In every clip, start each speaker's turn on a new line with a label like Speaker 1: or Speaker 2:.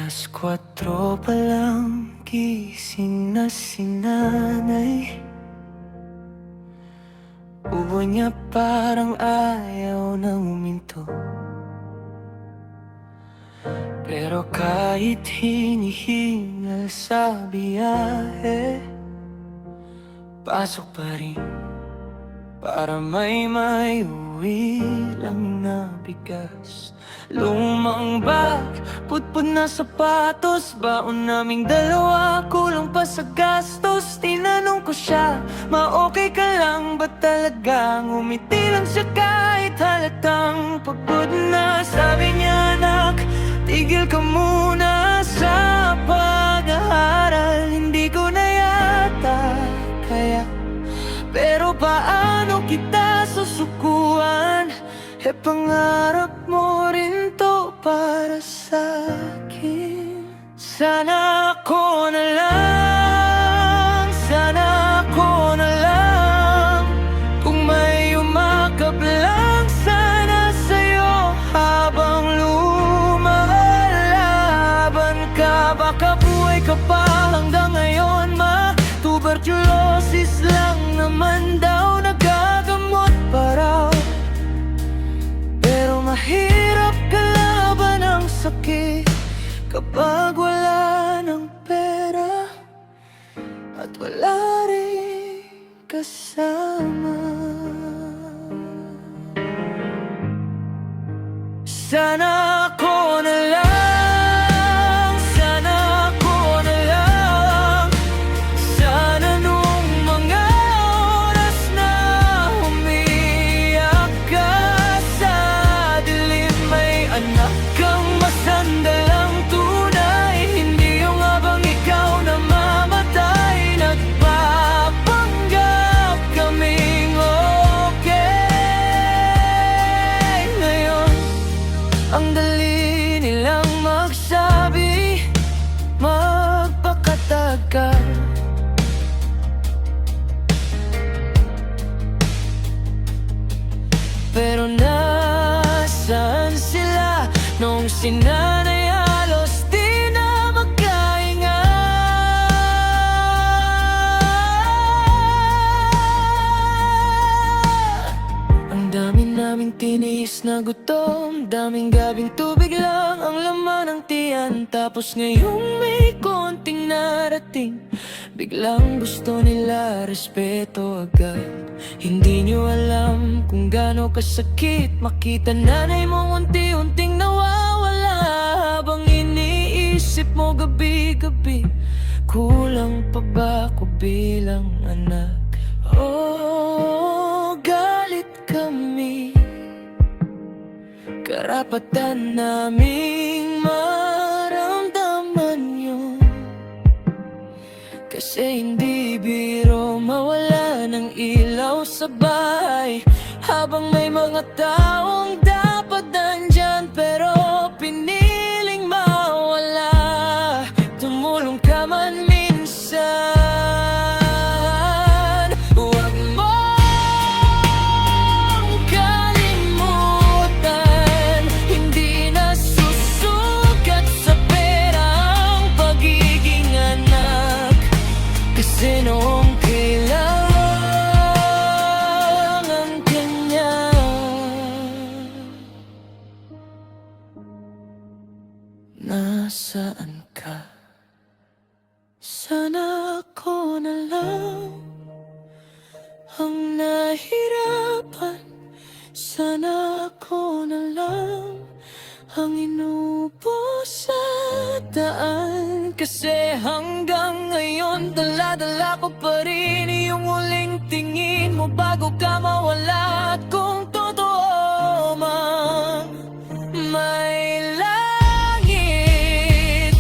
Speaker 1: 4 pa lang, gising na si nanay. Ubo niya parang ayaw na huminto. Pero kahit hinihingal sa biyahe, pasok pa rin para may uwi lang na bigas. Lumang bag, putput na sapatos, baon naming dalawa, kulang pa sa gastos. Tinanong ko siya, ma-okay ka lang ba talaga? Ngumiti lang siya kahit halatang pagod na. Sabi niya, anak, tigil ka muna sa pag-aaral. Hindi ko na yata kaya, pero paano kita susukuan? Pangarap mo rin to para sa akin. Sana ako na lang, sana ako na lang. Kung may umakap lang sana sa'yo habang lumalaban ka. Baka buhay ka pa hanggang ngayon, ma. Tuberculosis lang naman daw nagagamot pa raw. Mahirap kalaban ang sakit kapag wala ng pera at wala rin kasama. Sana ako na lang, sana ako na lang. Sana nung mga oras na umiyak ka sa anak kang masandalang tunay, hindi yung habang ikaw namamatay. Nagpapanggap kaming okay. Ngayon, ang dali nilang magsabi, magpakatag ka. Pero nasaan sila nung si nanay halos di na makahinga? Ang dami naming tiniis na gutom, daming gabing tubig lang ang laman ng tiyan. Tapos ngayong may konting narating, biglang gusto nila respeto agad. Hindi nyo alam kung gaano kasakit makita nanay mo unti-unting nawawala. Habang iniisip mo gabi-gabi, kulang pa ba ko bilang anak? Oh, galit kami, karapatan naming maramdaman yun. Kasi hindi biro mawala ng ilaw sa bahay habang may mga taong dapat nandyan pero piniling mawala. Tumulong ka man minsan, huwag mong kalimutan. Hindi na susukat sa pera ang pagiging anak. Kasi noong kailangan ka niya, nasaan ka? Sana ako na lang ang nahirapan. Sana ako na lang ang inubo sa daan. Kasi hanggang ngayon dala-dala ko pa rin yung huling tingin mo bago ka mawala. At kung totoo man may langit,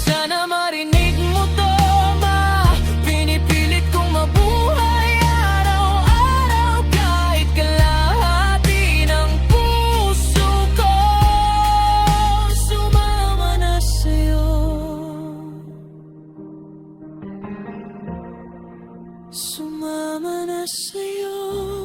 Speaker 1: sana marinig mo to, ma. Pinipilit kong mabuhay araw-araw kahit kalahati ng puso ko. Sumama na sa'yo, sumama na sa'yo.